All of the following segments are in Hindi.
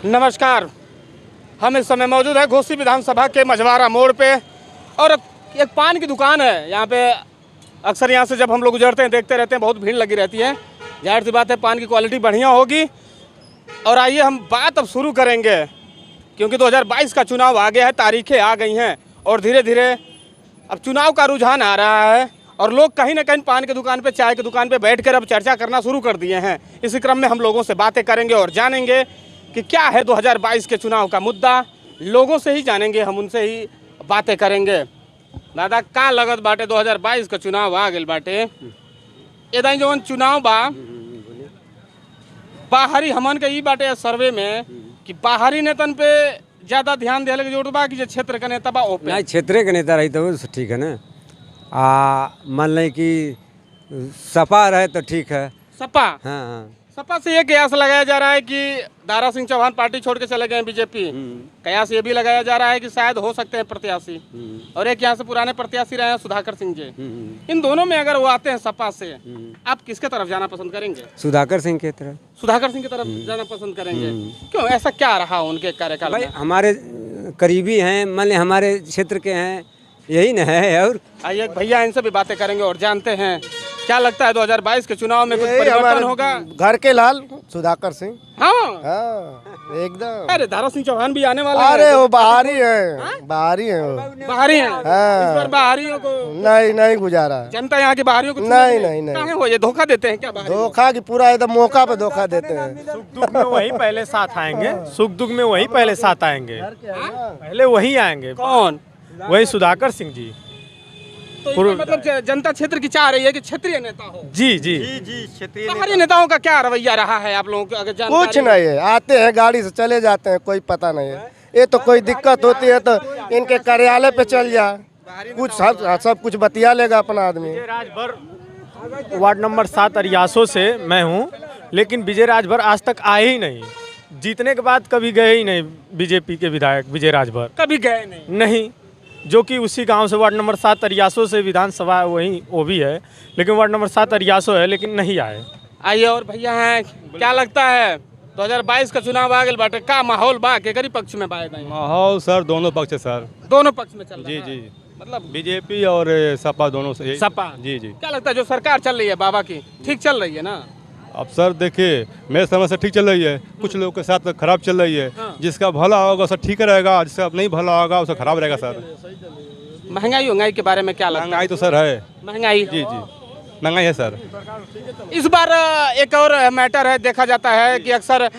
नमस्कार। हम इस समय मौजूद है घोसी विधानसभा के मझवारा मोड़ पे और एक पान की दुकान है। यहाँ पे अक्सर यहाँ से जब हम लोग गुजरते हैं देखते रहते हैं, बहुत भीड़ लगी रहती है। जाहिर सी बात है पान की क्वालिटी बढ़िया होगी। और आइए हम बात अब शुरू करेंगे, क्योंकि 2022 का चुनाव आ गया है, तारीखें आ गई हैं और धीरे धीरे अब चुनाव का रुझान आ रहा है और लोग कहीं ना कहीं पान की दुकान पे, चाय की दुकान पे बैठकर अब चर्चा करना शुरू कर दिए हैं। इसी क्रम में हम लोगों से बातें करेंगे और जानेंगे कि क्या है 2022 के चुनाव का मुद्दा। लोगों से ही जानेंगे, हम उनसे ही बातें करेंगे। दादा का लगत बाटे 2022 का चुनाव आ गए बाटे, एदाई जवन चुनाव बा बाहरी हमन के ई बाटे सर्वे में कि बाहरी नेतन पे ज्यादा ध्यान देने की जरूरत बा कि जो क्षेत्र का नेता बा ओपे नहीं, क्षेत्र के नेता रही तो ठीक है ना। मान लें कि सपा रहे तो ठीक है। सपा, हाँ। सपा से ये कयास लगाया जा रहा है कि दारा सिंह चौहान पार्टी छोड़ के चले गए बीजेपी। कयास ये भी लगाया जा रहा है कि शायद हो सकते हैं प्रत्याशी, और एक यहाँ से पुराने प्रत्याशी रहे हैं सुधाकर सिंह जी। इन दोनों में अगर वो आते हैं सपा से, आप किसके तरफ जाना पसंद करेंगे? सुधाकर सिंह की तरफ। सुधाकर सिंह की तरफ जाना पसंद करेंगे। क्यों, ऐसा क्या रहा उनके कार्यकाल भाई में? हमारे करीबी हैं, मान लें हमारे क्षेत्र के हैं, यही न है। और आइए भैया इनसे भी बातें करेंगे और जानते हैं क्या लगता है 2022 के चुनाव में कुछ परिवर्तन होगा? घर के लाल सुधाकर सिंह। हाँ, एकदम। अरे दारा सिंह चौहान भी आने वाले अरे हैं। वो बाहरी है, बाहरी है वो। बाहरी हैं। हाँ। इस बार बाहरियों को नहीं गुजारा है। जनता यहाँ के बाहरियों को नहीं। काहे हो ये धोखा देते हैं क्या बाहरी? धोखा की पूरा एकदम मौका पे धोखा देते हैं। सुख दुख में वही पहले साथ आएंगे, सुख दुख में वही पहले साथ आएंगे, पहले वही आएंगे। कौन? वही सुधाकर सिंह जी। तो इसका मतलब जनता क्षेत्र की चाह रही है कि क्षेत्रीय नेता हो। जी जी क्षेत्रीय बाहरी नेताओं का क्या रवैया रहा है आप लोगों को अगर जानकारी कुछ नहीं है, आते हैं गाड़ी से चले जाते हैं, कोई पता नहीं है। ये तो कोई दिक्कत होती है तो इनके कार्यालय पे चल जा, कुछ सब कुछ बतिया लेगा अपना आदमी। विजय राजभर वार्ड नंबर 7 अरियासों से मैं हूँ, लेकिन विजय राजभर आज तक आए ही नहीं। जीतने के बाद कभी गए ही नहीं बीजेपी के विधायक विजय राजभर, कभी गए नहीं। जो कि उसी गांव से वार्ड नंबर 7 अरियासों से विधानसभा वही वो भी है, लेकिन वार्ड नंबर 7 अरियासों है, लेकिन नहीं आए। आइए और भैया हैं, क्या लगता है 2022 का चुनाव आ गया बाटे, का माहौल बा केकरी पक्ष में बाए? माहौल सर दोनों पक्ष है सर। दोनों पक्ष में चल रहा जी है। जी, मतलब बीजेपी और सपा दोनों से। सपा। जी जी। क्या लगता है जो सरकार चल रही है बाबा की, ठीक चल रही है ना? अब सर देखिए, मेरे समझ से ठीक चल रही है, कुछ लोगों के साथ खराब चल रही है। हाँ। जिसका भला होगा उसका ठीक रहेगा, जिसका नहीं भला होगा उसका खराब रहेगा सर। महंगाई के बारे में क्या लगता है? महंगाई तो सर है। महंगाई, जी जी, महंगाई है सर। इस बार एक और मैटर है, देखा जाता है कि अक्सर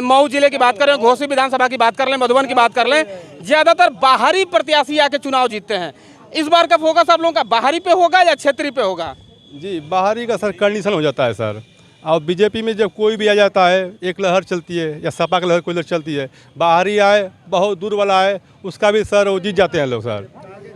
मऊ जिले की बात करें, घोसी विधानसभा की बात कर लें, मधुबन की बात कर लें, ज्यादातर बाहरी प्रत्याशी आके चुनाव जीतते हैं। इस बार का फोकस आप लोगों का बाहरी पे होगा या क्षेत्रीय पे होगा? जी, बाहरी का सर कंडीशन हो जाता है सर। और बीजेपी में जब कोई भी आ जाता है, एक लहर चलती है, या सपा की लहर कोई लहर चलती है, बाहरी आए, बहुत दूर वाला आए, उसका भी सर वो जीत जाते हैं लोग सर।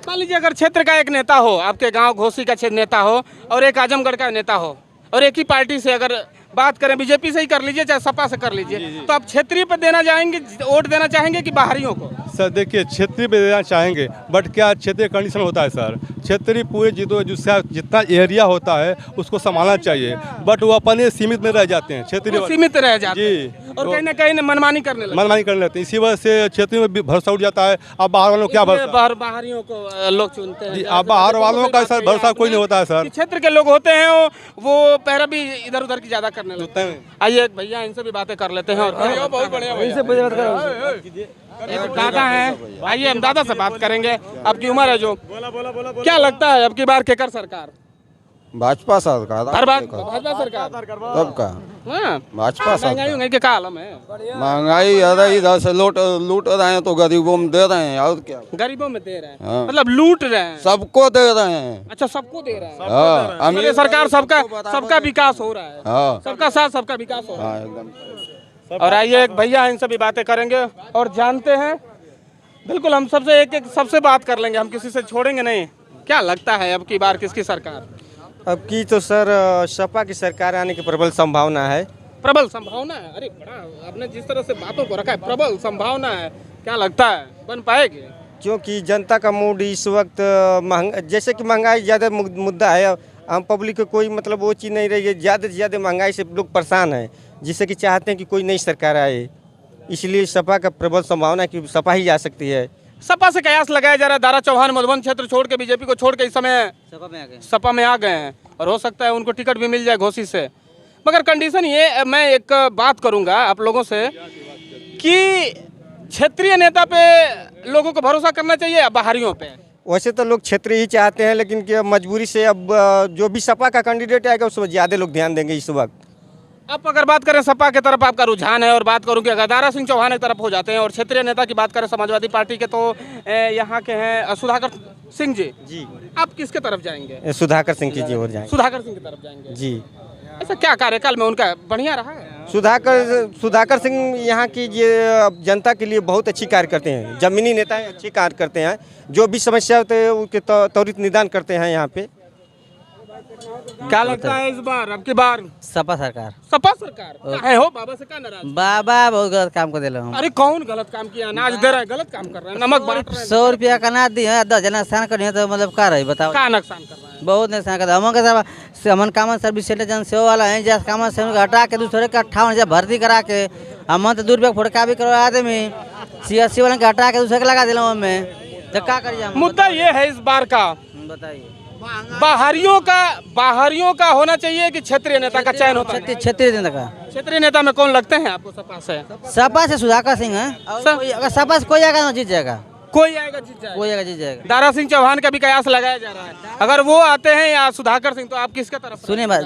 मान लीजिए अगर क्षेत्र का एक नेता हो, आपके गांव घोसी का क्षेत्र नेता हो और एक आजमगढ़ का नेता हो, और एक ही पार्टी से अगर बात करें, बीजेपी से ही कर लीजिए चाहे सपा से कर लीजिए, तो आप क्षेत्रीय पर देना चाहेंगे, वोट देना चाहेंगे कि बाहरियों को? सर देखिए, क्षेत्रीय पे देना चाहेंगे, बट क्या क्षेत्रीय कंडीशन होता है सर। क्षेत्रीय पूरे जिसका जितना एरिया होता है उसको संभालना चाहिए, बट वो अपने सीमित में रह जाते हैं। क्षेत्रीय सीमित रह जाते जी, हैं और कहीं ना कहीं मनमानी करने लगते हैं। मनमानी करने लगते हैं, इसी वजह से क्षेत्रीय में भी भरोसा उठ जाता है। अब बाहर वालों को क्या भरोसा? बाहरियों को लोग चुनते हैं। जी, अब बाहर वालों का सर भरोसा कोई नहीं होता है सर। क्षेत्र के लोग होते हैं वो पैरा भी इधर उधर की ज्यादा करने लगते हैं। आइए भैया इनसे भी बातें कर लेते हैं। और बहुत बढ़िया एक दादा हैं, आइए हम दादा से बात करेंगे। आपकी उम्र है जो, क्या लगता है अब की बार केकर सरकार? भाजपा सरकार। हर बार भाजपा सरकार तब का हाँ? भाजपा महंगाई के का आलम है? महंगाई अरे इधर से लूट रहे हैं तो गरीबों में दे रहे हैं, और क्या? गरीबों में दे रहे हैं। हाँ। मतलब लूट रहे हैं, सबको दे रहे हैं। अच्छा सबको दे रहे हैं। हाँ, अमीर ये सरकार सबका विकास हो रहा है, हाँ सबका साथ सबका विकास हो रहा हाँ है। एकदम। और आइए एक भैया इनसे भी बातें करेंगे और जानते हैं। बिल्कुल, हम सबसे एक सबसे बात कर लेंगे, हम किसी से छोड़ेंगे नहीं। क्या लगता है अब की बार किसकी सरकार? अब की तो सर सपा की सरकार आने की प्रबल संभावना है। प्रबल संभावना है? अरे बड़ा आपने जिस तरह से बातों को रखा है, प्रबल संभावना है, क्या लगता है बन पाएगी? क्योंकि जनता का मूड इस वक्त जैसे कि महंगाई ज़्यादा मुद्दा है, आम पब्लिक को कोई मतलब वो चीज़ नहीं रही है। ज़्यादा से ज़्यादा महंगाई से लोग परेशान हैं, जिससे कि चाहते हैं कि कोई नई सरकार आए। इसलिए सपा का प्रबल संभावना है कि सपा ही जा सकती है। सपा से कयास लगाया जा रहा है, दारा चौहान मधुबन क्षेत्र छोड़ के बीजेपी को छोड़ के इस समय सपा में आ गए हैं और हो सकता है उनको टिकट भी मिल जाए घोसी से। मगर कंडीशन ये, मैं एक बात करूंगा आप लोगों से कि क्षेत्रीय नेता पे लोगों को भरोसा करना चाहिए या बाहरियों पे? वैसे तो लोग क्षेत्रीय ही चाहते हैं, लेकिन कि मजबूरी से अब जो भी सपा का कैंडिडेट आएगा उस पर ज़्यादा लोग ध्यान देंगे इस वक्त। अब अगर बात करें सपा की तरफ आपका रुझान है और बात करूं कि अगर दारा सिंह चौहान एक तरफ हो जाते हैं और क्षेत्रीय नेता की बात करें समाजवादी पार्टी के, तो यहाँ के हैं सुधाकर सिंह जी। जी, आप किसके तरफ जाएंगे? सुधाकर सिंह की जी ओर जाएंगे। सुधाकर सिंह की तरफ जाएंगे जी, ऐसा क्या कार्यकाल में उनका बढ़िया रहा है? सुधाकर सिंह यहाँ की ये जनता के लिए बहुत अच्छी कार्य करते हैं, जमीनी नेता हैं, अच्छी कार्य करते हैं, जो भी समस्या होते हैं उसके त्वरित निदान करते हैं यहाँ पे। क्या लगता है इस बार, अब की बार सपा सरकार सपा सरकार है? हो बाबा से क्या नाराज? बाबा बहुत गलत काम कर दिला हम। अरे कौन गलत काम किया? अनाज दे रहा है, गलत काम कर रहा है, नमक बांट रहा है, 100 रुपया का अनाज दी है, 10 जना नुकसान कर तो मतलब का रही बताओ? क्या नुकसान कर रहा है? बहुत नुकसान कर हमन कामन सर्विस सेंटर जन सेवा वाला है, जैसे कामन से हटा के दूसरे का 58 भर्ती करा के हमन तो 2 रुपया फोड़का भी करवा आदमी CSC वाले के हटा के दूसरे के लगा दिला में, तो क्या करिए? मुद्दा ये है इस बार का, बताइए बाहरियों का होना चाहिए कि क्षेत्रीय नेता का चयन होता है? क्षेत्रीय जनता का। क्षेत्रीय नेता में कौन लगते हैं आपको सपा से? सपा से सुधाकर सिंह है, अगर सपा से कोई आएगा ना जीत जाएगा, कोई आएगा जीत जाएगा, कोई आएगा जीत जाएगा। दारा सिंह चौहान का भी कयास लगाया जा रहा है, अगर वो आते हैं या सुधाकर सिंह, तो आप किसके तरफ? सुनिए बात,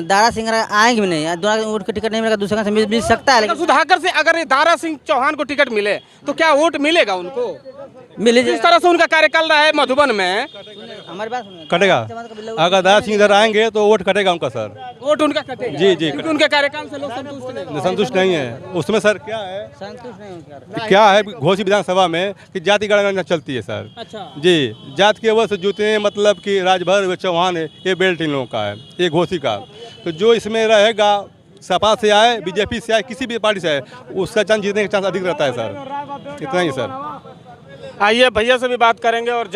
दारा सिंह आएंगे भी नहीं, दोनों उनके टिकट नहीं मिलेगा, दूसरे का मिल सकता है, लेकिन सुधाकर से अगर ये दारा सिंह चौहान को टिकट मिले तो क्या वोट मिलेगा उनको? मिल जिस तरह से उनका कार्यकाल रहा है मधुबन में, हमारी बात सुनिए। कटेगा, अगर दारा सिंह इधर आएंगे तो वोट कटेगा उनका सर। वोट उनका कटेगा? जी, जी, क्योंकि उनके कार्यकाल से लोग संतुष्ट नहीं है उसमें सर। क्या है, संतुष्ट नहीं होता। क्या है घोसी विधानसभा में कि जाति गणना चलती है सर। अच्छा जी, जात की वजह से जितने मतलब कि राजभर चौहान है, ये बेल्ट इन लोगों का है, ये घोसी का। तो जो इसमें रहेगा, सपा से आए, बीजेपी से आए, किसी भी पार्टी से आए, उसका चांस जीतने का चांस अधिक रहता है सर। इतना ही सर। आइए भैया से भी बात करेंगे और